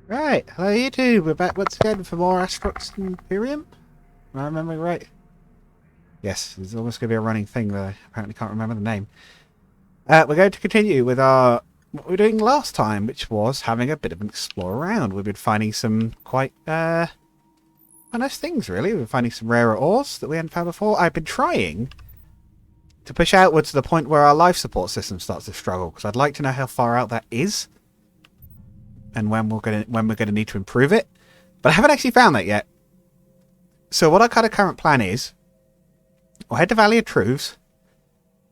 Right, hello YouTube, we're back once again for more Astrox Imperium. Am I remembering right? Yes, it's almost going to be a running thing that I apparently can't remember the name. We're going to continue with what we were doing last time, which was having a bit of an explore around. We've been finding some quite nice things, really. We've been finding some rarer ores that we hadn't found before. I've been trying to push outwards to the point where our life support system starts to struggle, because I'd like to know how far out that is and when we're gonna need to improve it, but I haven't actually found that yet. So what our kind of current plan is, we'll head to Valley of Truths,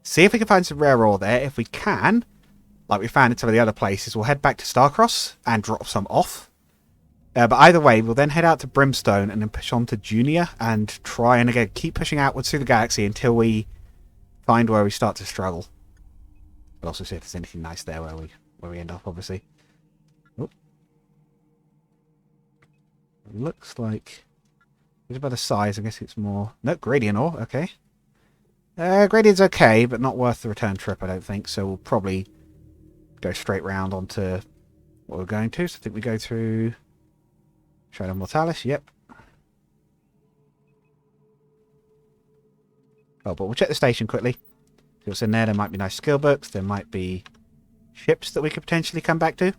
see if we can find some rare ore there. If we can, like we found in some of the other places, we'll head back to Starcross and drop some off. But either way, we'll then head out to Brimstone and then push on to Junior and try and again keep pushing outwards through the galaxy until we find where we start to struggle. We'll also see if there's anything nice there where we end up, obviously. Looks like it's by the size. I guess it's more. No, gradient ore. Okay. Gradient's okay, but not worth the return trip, I don't think. So we'll probably go straight round onto what we're going to. So I think we go through Shadow Mortalis. Yep. Oh, but we'll check the station quickly. See what's in there. There might be nice skill books. There might be ships that we could potentially come back to.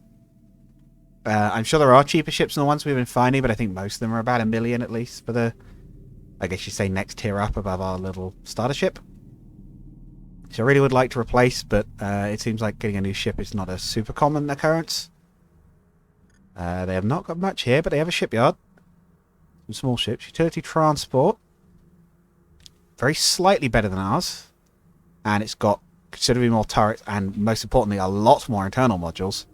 I'm sure there are cheaper ships than the ones we've been finding, but I think most of them are about 1 million at least for the, I guess you say, next tier up above our little starter ship. So I really would like to replace, but it seems like getting a new ship is not a super common occurrence. They have not got much here, but they have a shipyard. Some small ships. Utility transport. Very slightly better than ours. And it's got considerably more turrets and, most importantly, a lot more internal modules.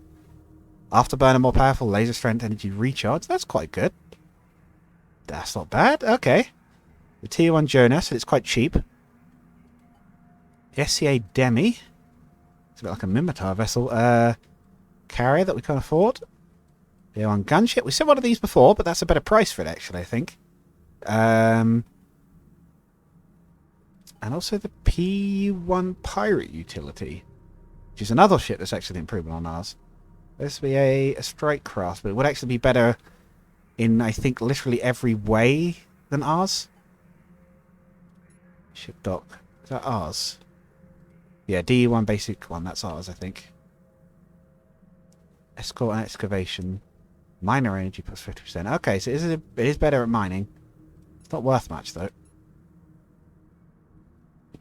Afterburner more powerful, laser strength, energy recharge. That's quite good. That's not bad. Okay. The Tier 1 Jonas, and it's quite cheap. The SCA Demi. It's a bit like a Mimitar vessel. Carrier that we can afford. Tier 1 Gunship. We've seen one of these before, but that's a better price for it, actually, I think. And also the P1 Pirate Utility, which is another ship that's actually an improvement on ours. This would be a strike craft, but it would actually be better in, I think, literally every way than ours. Ship dock. Is that ours? Yeah, D1 basic one. That's ours, I think. Escort and excavation. Miner energy plus 50%. Okay, so it is better at mining. It's not worth much, though.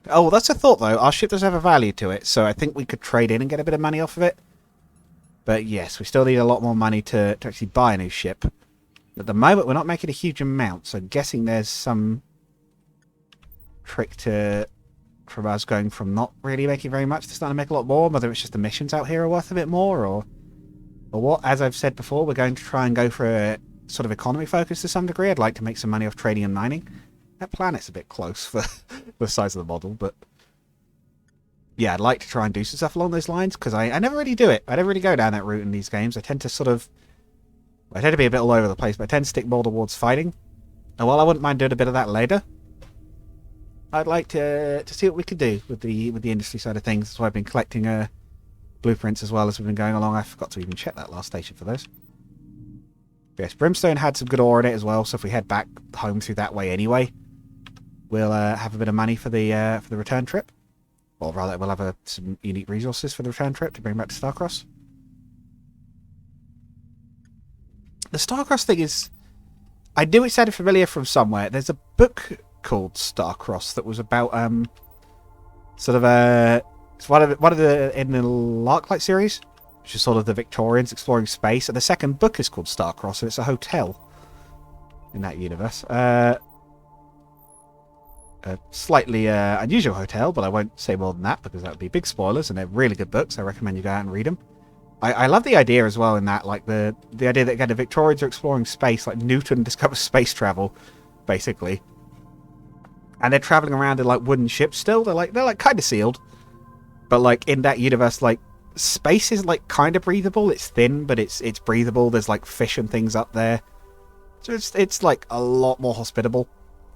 Oh, well, that's a thought, though. Our ship does have a value to it, so I think we could trade in and get a bit of money off of it. But yes, we still need a lot more money to actually buy a new ship. At the moment, we're not making a huge amount, so I'm guessing there's some trick from us going from not really making very much to starting to make a lot more, whether it's just the missions out here are worth a bit more, or what. As I've said before, we're going to try and go for a sort of economy focus to some degree. I'd like to make some money off trading and mining. That planet's a bit close for the size of the model, but yeah, I'd like to try and do some stuff along those lines, because I never really do it. I never really go down that route in these games. I tend to be a bit all over the place, but I tend to stick more towards fighting. And while I wouldn't mind doing a bit of that later, I'd like to see what we can do with the industry side of things. That's why I've been collecting blueprints as well as we've been going along. I forgot to even check that last station for those. Yes, Brimstone had some good ore in it as well, so if we head back home through that way anyway, we'll have a bit of money for the return trip. Or rather, we'll have some unique resources for the return trip to bring back to Starcross. The Starcross thing is, I knew it sounded familiar from somewhere. There's a book called Starcross that was about it's one of the in the Larklight series, which is sort of the Victorians exploring space. And the second book is called Starcross, and it's a hotel in that universe. A slightly unusual hotel, but I won't say more than that because that would be big spoilers, and they're really good books. I recommend you go out and read them. I love the idea as well in that, like the idea that again the Victorians are exploring space, like Newton discovers space travel, basically, and they're traveling around in like wooden ships. Still, they're like kind of sealed, but like in that universe, like space is like kind of breathable. It's thin, but it's breathable. There's like fish and things up there, so it's like a lot more hospitable.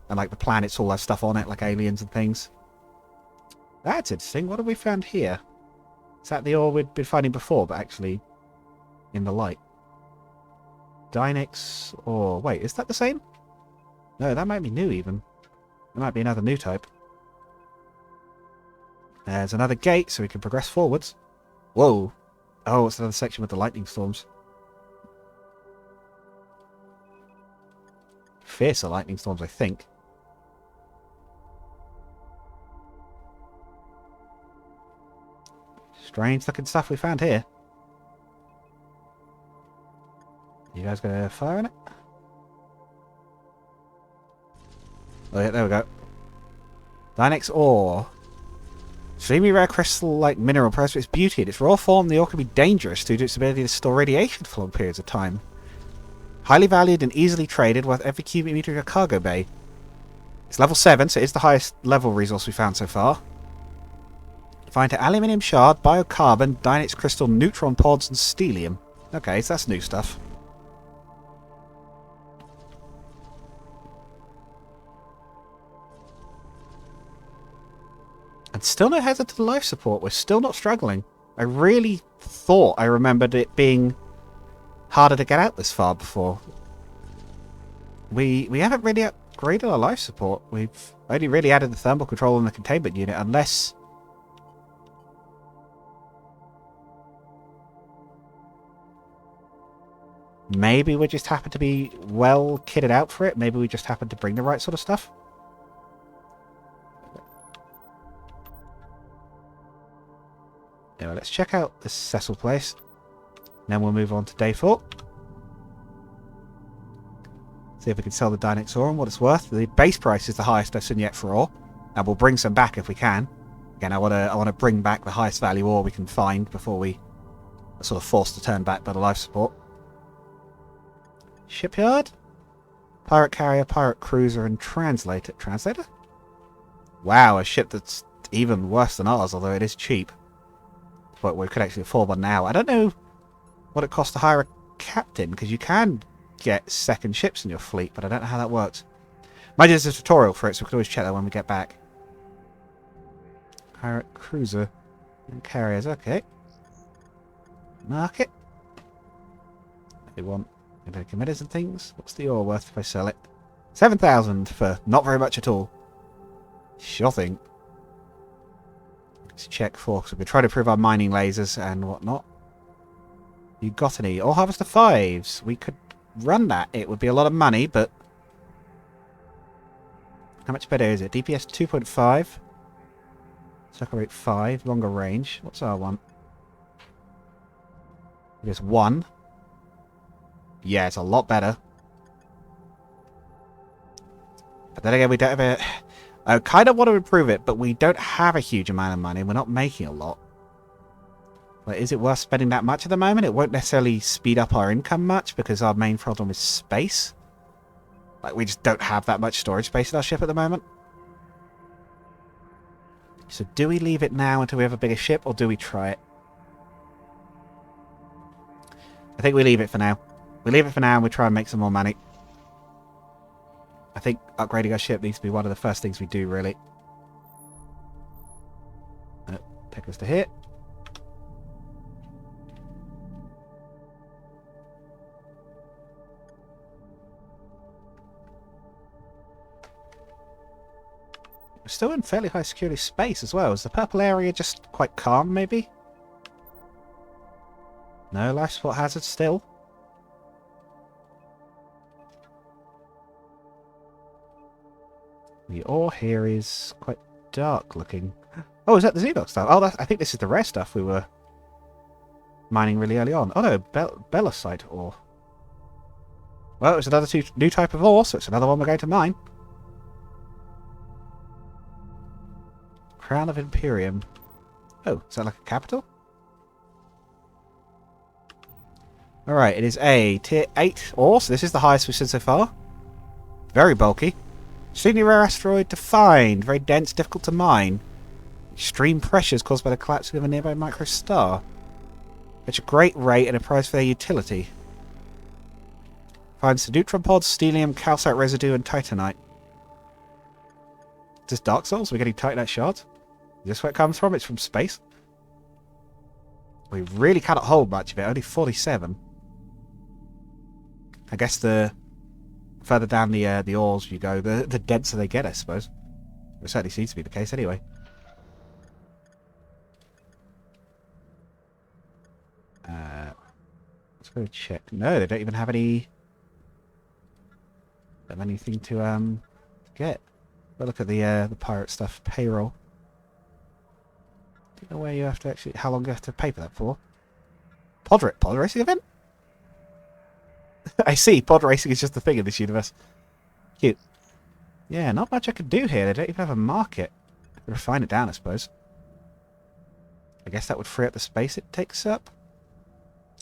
And like the planets all have stuff on it, like aliens and things. That's interesting. What have we found here? Is that the ore we'd been finding before, but actually in the light? Dynix ore. Wait, is that the same? No, that might be new even. It might be another new type. There's another gate so we can progress forwards. Whoa. Oh, it's another section with the lightning storms. Fiercer lightning storms, I think. Strange looking stuff we found here. You guys gonna fire on it? Oh yeah, there we go. Dynix ore. Extremely rare crystal-like mineral prized for its beauty. In its raw form, the ore can be dangerous due to its ability to store radiation for long periods of time. Highly valued and easily traded, worth every cubic meter of your cargo bay. It's level 7, so it's the highest level resource we found so far. Find an aluminium shard, biocarbon, Dynix crystal, neutron pods, and stellium. Okay, so that's new stuff. And still no hazard to the life support. We're still not struggling. I really thought I remembered it being harder to get out this far before. We haven't really upgraded our life support. We've only really added the thermal control and the containment unit, unless... maybe we just happen to be well kitted out for it. Maybe we just happen to bring the right sort of stuff. Anyway, let's check out this Cecil place. Then we'll move on to day 4. See if we can sell the Dynix ore and what it's worth. The base price is the highest I've seen yet for ore. And we'll bring some back if we can. Again, I want to bring back the highest value ore we can find before we are sort of forced to turn back by the life support. Shipyard? Pirate carrier, pirate cruiser, and translator. Translator? Wow, a ship that's even worse than ours, although it is cheap. But we could actually afford one now. I don't know what it costs to hire a captain, because you can get second ships in your fleet, but I don't know how that works. Imagine there's a tutorial for it, so we can always check that when we get back. Pirate cruiser and carriers, okay. Market. They want committers and things. What's the ore worth if I sell it? 7,000 for not very much at all. Sure thing. Let's check for, because we've been trying to improve our mining lasers and whatnot. You got any? Ore harvester 5s. We could run that. It would be a lot of money, but... how much better is it? DPS 2.5. Circle rate 5. Longer range. What's our one? DPS 1. Yeah, it's a lot better. But then again, we don't have a... I kind of want to improve it, but we don't have a huge amount of money. We're not making a lot. Like, is it worth spending that much at the moment? It won't necessarily speed up our income much, because our main problem is space. Like, we just don't have that much storage space in our ship at the moment. So do we leave it now until we have a bigger ship, or do we try it? I think we leave it for now. We leave it for now and we try and make some more money. I think upgrading our ship needs to be one of the first things we do, really. Take us to here. We're still in fairly high security space as well. Is the purple area just quite calm, maybe? No life support hazards still. The ore here is quite dark looking. Oh, is that the Xenos stuff? Oh, I think this is the rare stuff we were mining really early on. Oh no, Belosite ore. Well, it's another new type of ore, so it's another one we're going to mine. Crown of Imperium. Oh, is that like a capital? Alright, it is a tier 8 ore, so this is the highest we've seen so far. Very bulky. Extremely rare asteroid to find. Very dense, difficult to mine. Extreme pressures caused by the collapsing of a nearby microstar. Fetch a great rate and a price for their utility. Finds the neutron pods, stellium, calcite residue, and titanite. Is this Dark Souls? We're getting titanite shards? Is this where it comes from? It's from space? We really cannot hold much of it. Only 47. I guess the further down the ores you go, the denser they get, I suppose. It certainly seems to be the case anyway. Let's go check. No, they don't even have anything to get. But look at the pirate stuff. Payroll. Do you know where you have to actually... How long you have to pay for that for? Pod racing event? I see. Pod racing is just a thing in this universe. Cute. Yeah, not much I could do here. They don't even have a market. Refine it down, I suppose. I guess that would free up the space it takes up.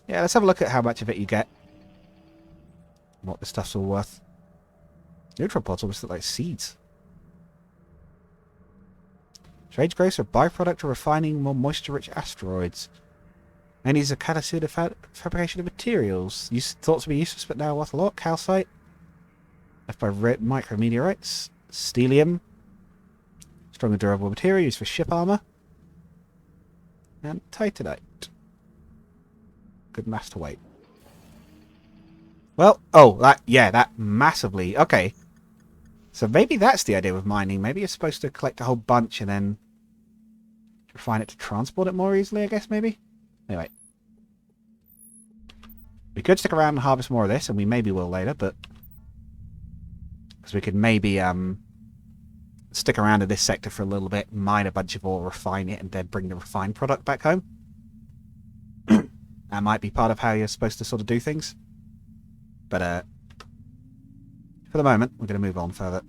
Yeah, let's have a look at how much of it you get. What the stuff's all worth. Neutron pods almost look like seeds. Strange growths are a byproduct of refining more moisture-rich asteroids. And is a catalyst of fabrication of materials. Thought to be useless, but now worth a lot. Calcite. Left by red micrometeorites. Stellium. Strong and durable material used for ship armor. And titanite. Good mass to weight. Well, that massively. Okay. So maybe that's the idea with mining. Maybe you're supposed to collect a whole bunch and then refine it to transport it more easily, I guess, maybe? Anyway. We could stick around and harvest more of this, and we maybe will later, but... Because we could maybe, stick around in this sector for a little bit, mine a bunch of ore, refine it, and then bring the refined product back home. That might be part of how you're supposed to sort of do things. But, for the moment, we're going to move on further.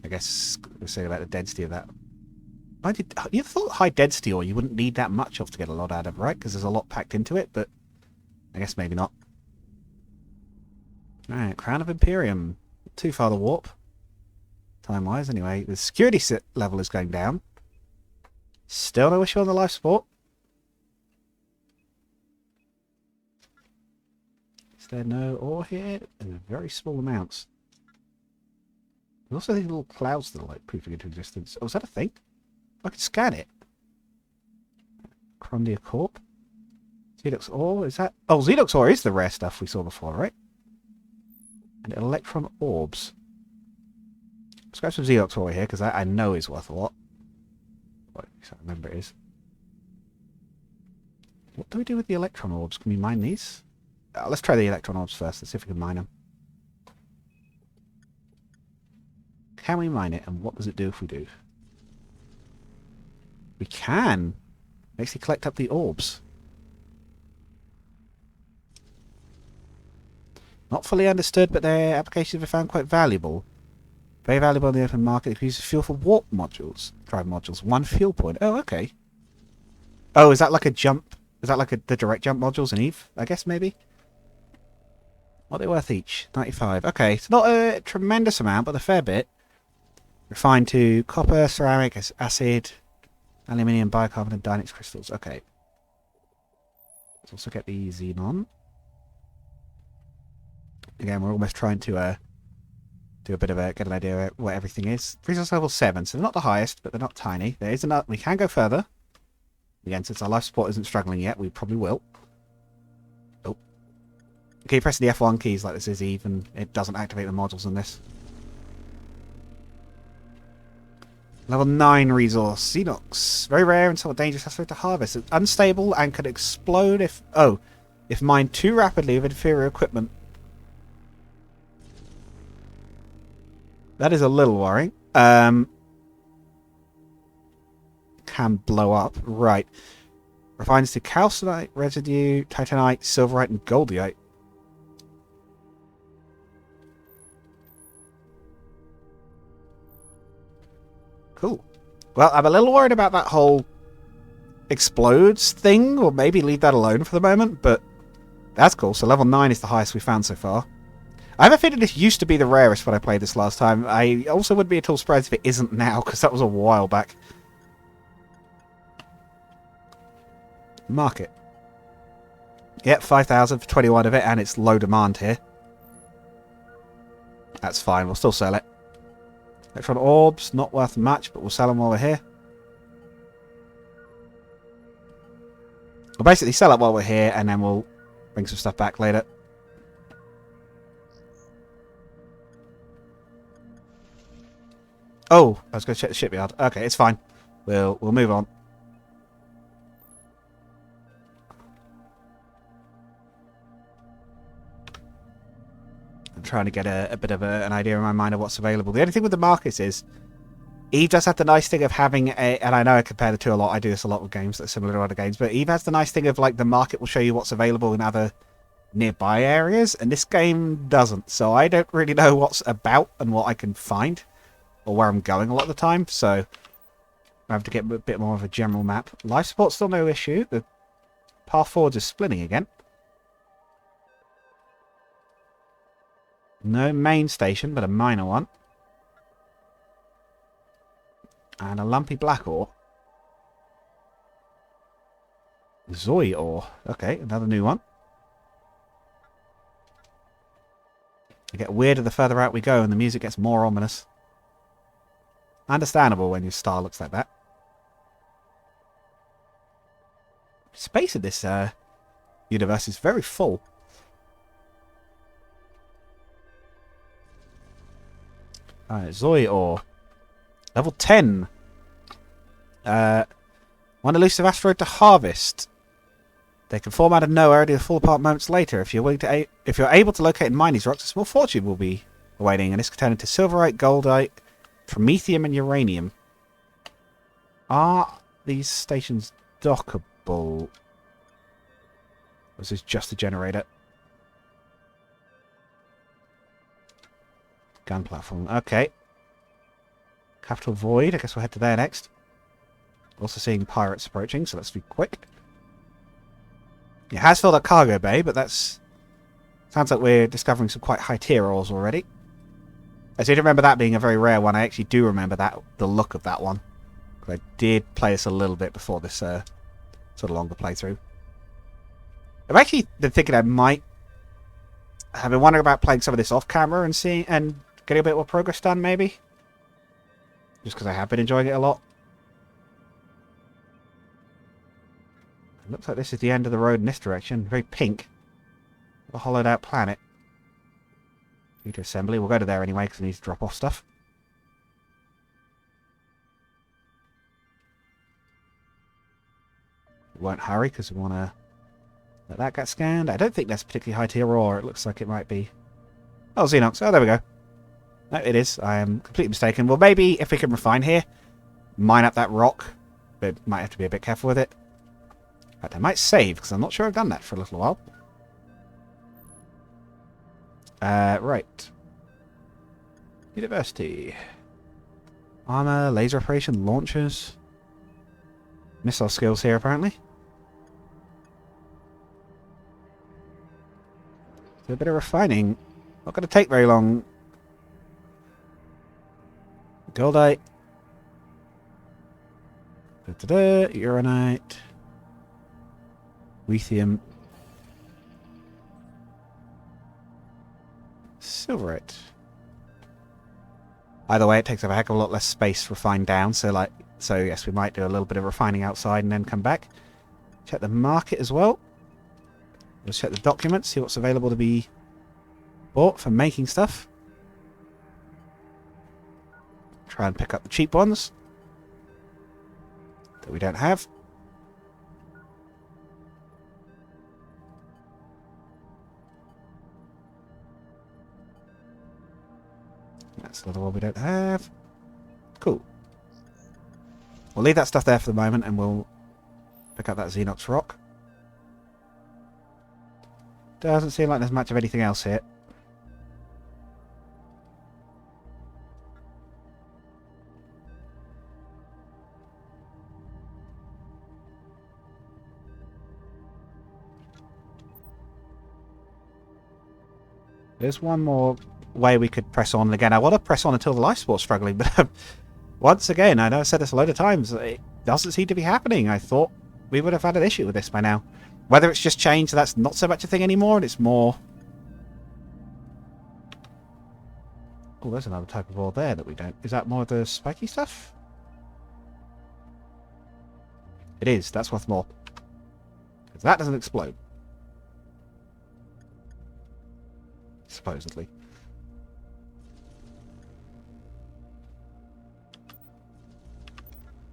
I guess we're saying about the density of that. You thought high density ore you wouldn't need that much of to get a lot out of, right? Because there's a lot packed into it, but I guess maybe not. Alright, Crown of Imperium. Not too far to warp. Time-wise, anyway. The security level is going down. Still no issue on the life support. Is there no ore here? In very small amounts. There's also these little clouds that are like proofing into existence. Oh, is that a thing? I can scan it. Crondia Corp. Xedox ore, is that... Oh, Xedox ore is the rare stuff we saw before, right? And electron orbs. Let's grab some Xedox ore here, because I know is worth a lot. Well, at least I remember it is. What do we do with the electron orbs? Can we mine these? Let's try the electron orbs first. Let's see if we can mine them. Can we mine it, and what does it do if we do? We can! Makes you collect up the orbs. Not fully understood, but their applications were found quite valuable. Very valuable in the open market. It uses fuel for warp modules. Drive modules. 1 fuel point. Oh, okay. Oh, is that like a jump? Is that like the direct jump modules in EVE? I guess, maybe? What are they worth each? 95. Okay, it's not a tremendous amount, but a fair bit. Refined to copper, ceramic, acid, aluminium, bicarbonate, and Dynex crystals. Okay. Let's also get the xenon. Again, we're almost trying to do a bit of get an idea of what everything is. Resource level 7, so they're not the highest, but they're not tiny. There is enough. We can go further. Again, since our life support isn't struggling yet, we probably will. Oh. Okay, pressing the F1 keys like this is EVE, and it doesn't activate the modules in this. Level 9 resource. Xenox. Very rare and somewhat dangerous asteroid to harvest. It's unstable and can explode if mined too rapidly with inferior equipment. That is a little worrying. Can blow up. Right. Refines to calcinite, residue, titanite, silverite, and goldite. Cool. Well, I'm a little worried about that whole explodes thing, or maybe leave that alone for the moment, but that's cool. So level 9 is the highest we've found so far. I have a feeling this used to be the rarest when I played this last time. I also wouldn't be at all surprised if it isn't now, because that was a while back. Market. Yep, 5,000 for 21 of it, and it's low demand here. That's fine, we'll still sell it. Electron orbs, not worth much, but we'll sell them while we're here. We'll basically sell it while we're here, and then we'll bring some stuff back later. Oh, I was going to check the shipyard. Okay, it's fine. We'll move on. I'm trying to get a bit of an idea in my mind of what's available. The only thing with the markets is Eve does have the nice thing of having a, and I know I compare the two a lot. I do this a lot with games that are similar to other games, but Eve has the nice thing of like the market will show you what's available in other nearby areas, and this game doesn't. So I don't really know what's about and what I can find, or where I'm going a lot of the time. So I have to get a bit more of a general map. Life support's still no issue. The path forwards is splitting again. No main station, but a minor one. And a lumpy black ore. Zoe ore. Okay, another new one. It gets weirder the further out we go, and the music gets more ominous. Understandable when your star looks like that. Space in this universe is very full. Alright, Zoe ore. Level 10. One elusive asteroid to harvest. They can form out of nowhere and fall apart moments later. If you're able to locate and mine these rocks, a small fortune will be awaiting, and this can turn into silverite, goldite, promethium, and uranium. Are these stations dockable? Or is this just a generator? Gun platform. Okay. Capital Void. I guess we'll head to there next. Also seeing pirates approaching, so let's be quick. It has filled up cargo bay, but that's... Sounds like we're discovering some quite high tier ores already. I seem to remember that being a very rare one. I actually do remember that, the look of that one. I did play this a little bit before this sort of longer playthrough. I've actually been thinking I might... I've been wondering about playing some of this off camera and seeing and getting a bit more progress done, maybe. Just because I have been enjoying it a lot. It looks like this is the end of the road in this direction. Very pink. A hollowed out planet. Need to assembly. We'll go to there anyway because we need to drop off stuff. We won't hurry because we want to let that get scanned. I don't think that's particularly high tier ore. It looks like it might be. Oh, Xenox. Oh, there we go. No, it is. I am completely mistaken. Well, maybe if we can refine here, mine up that rock. But might have to be a bit careful with it. In fact, I might save because I'm not sure I've done that for a little while. Right. University. Armor, laser operation, launchers. Missile skills here, apparently. So a bit of refining. Not going to take very long. Goldite. Uranite. Lithium. Silverite. Either way, it takes up a heck of a lot less space to refine down, so yes, we might do a little bit of refining outside and then come back. Check the market as well. Let's check the documents, see what's available to be bought for making stuff. Try and pick up the cheap ones that we don't have. That's another one we don't have. Cool. We'll leave that stuff there for the moment and we'll pick up that Xenox rock. Doesn't seem like there's much of anything else here. There's one more way we could press on. Again, I want to press on until the life support's struggling, but once again, I know I've said this a load of times, it doesn't seem to be happening. I thought we would have had an issue with this by now. Whether it's just changed so that's not so much a thing anymore, and it's more... Oh, there's another type of ore there that we don't... Is that more of the spiky stuff? It is, that's worth more. Because that doesn't explode. Supposedly.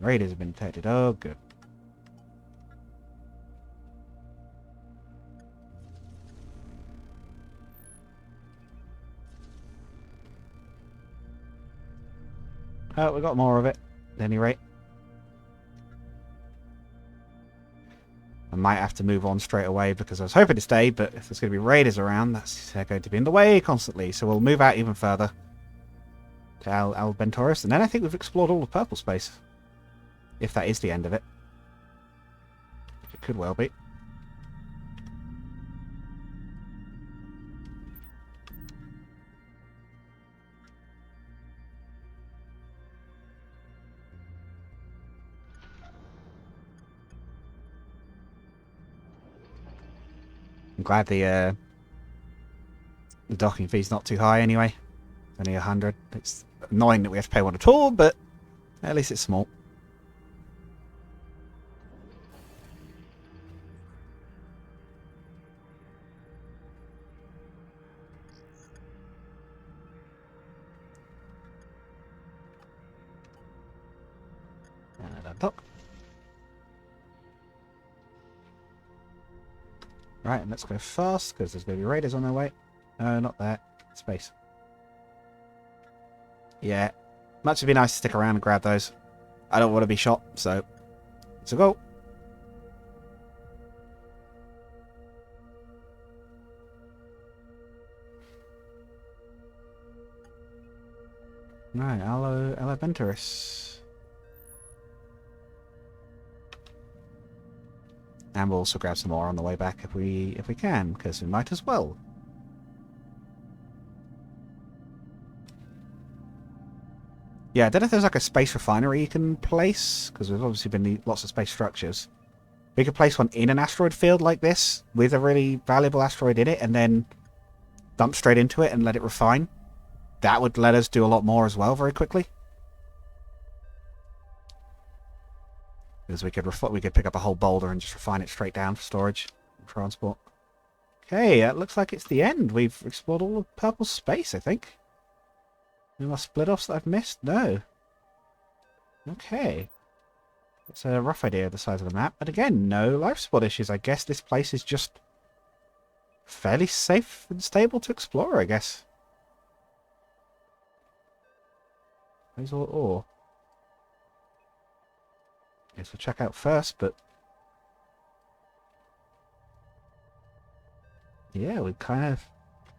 Raiders have been detected. Oh, good. Oh, we got more of it, at any rate. I might have to move on straight away because I was hoping to stay, but if there's going to be raiders around, they're going to be in the way constantly. So we'll move out even further to Albentoris, and then I think we've explored all the purple space. If that is the end of it. It could well be. I'm glad the docking fee's not too high anyway. Only 100. It's annoying that we have to pay one at all, but at least it's small. And dock. Right, and let's go fast, because there's going to be raiders on their way. No, not that. Space. Yeah. Much would be nice to stick around and grab those. I don't want to be shot, so let's go. Right, Alaventurus. And we'll also grab some more on the way back if we can, because we might as well. Yeah, I don't know if there's like a space refinery you can place, because there's obviously been lots of space structures. We could place one in an asteroid field like this, with a really valuable asteroid in it, and then dump straight into it and let it refine. That would let us do a lot more as well very quickly. Because we could pick up a whole boulder and just refine it straight down for storage and transport. Okay, it looks like it's the end. We've explored all of purple space, I think. Any more split-offs that I've missed? No. Okay. It's a rough idea of the size of the map. But again, no life support issues. I guess this place is just fairly safe and stable to explore, I guess. There's all ore. Guess we'll check out first, but yeah, we kind of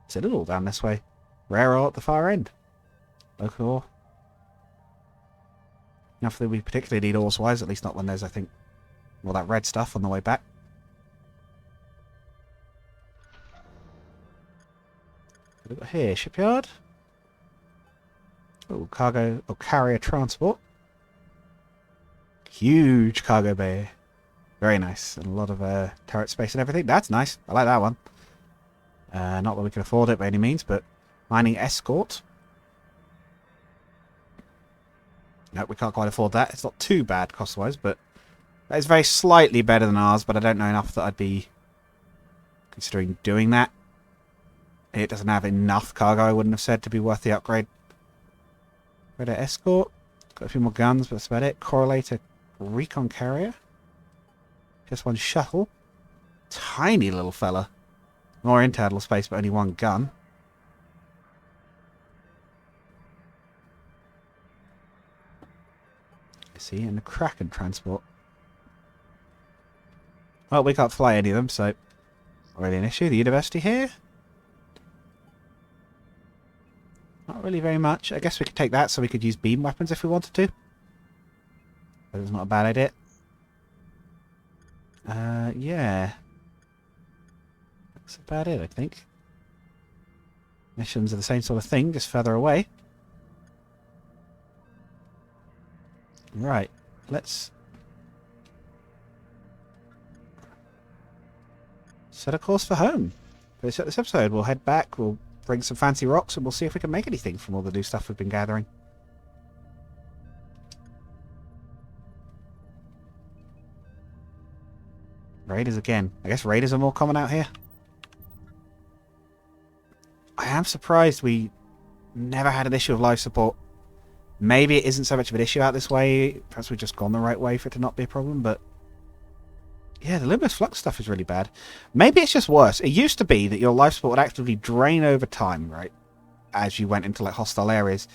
did it all down this way. Rare ore at the far end. Local ore. Nothing we particularly need ores-wise, at least not when there's, I think, all that red stuff on the way back. What have we got here? Shipyard? Oh, cargo or carrier transport. Huge cargo bay. Very nice. And a lot of turret space and everything. That's nice. I like that one. Not that we can afford it by any means, but mining escort. No, we can't quite afford that. It's not too bad cost-wise, but that is very slightly better than ours, but I don't know enough that I'd be considering doing that. It doesn't have enough cargo, I wouldn't have said, to be worth the upgrade. Radar escort. Got a few more guns, but that's about it. Correlator recon carrier. Just one shuttle. Tiny little fella. More internal space, but only one gun. I see, and the Kraken transport. Well, we can't fly any of them, so not really an issue. The university here? Not really very much. I guess we could take that so we could use beam weapons if we wanted to. But it's not a bad idea. Yeah. That's about it, I think. Missions are the same sort of thing, just further away. Right. Let's set a course for home. For this episode, we'll head back, we'll bring some fancy rocks, and we'll see if we can make anything from all the new stuff we've been gathering. Raiders again. I guess raiders are more common out here. I am surprised we never had an issue of life support. Maybe it isn't so much of an issue out this way. Perhaps we've just gone the right way for it to not be a problem, but... yeah, the luminous flux stuff is really bad. Maybe it's just worse. It used to be that your life support would actively drain over time, right? As you went into like hostile areas.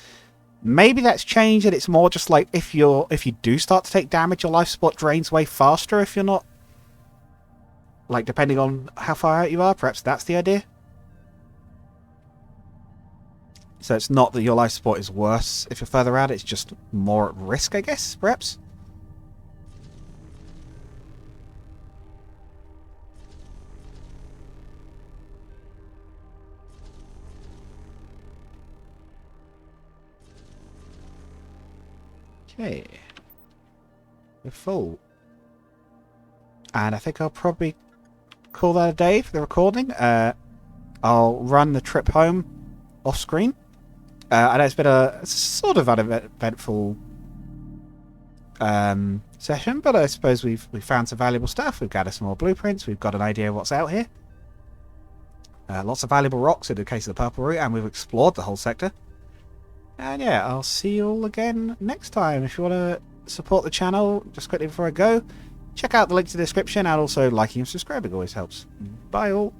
Maybe that's changed and it's more just like if you do start to take damage, your life support drains way faster if you're not... like, depending on how far out you are. Perhaps that's the idea. So it's not that your life support is worse if you're further out, it's just more at risk, I guess, perhaps? Okay. We're full. And I think I'll probably call that a day for the recording. I'll run the trip home off screen. I know it's been a sort of uneventful session, but I suppose we've found some valuable stuff. We've gathered some more blueprints. We've got an idea of what's out here. Lots of valuable rocks in the case of the Purple Route, and we've explored the whole sector. And yeah, I'll see you all again next time. If you want to support the channel, just quickly before I go, check out the link to the description, and also liking and subscribing always helps. Bye all.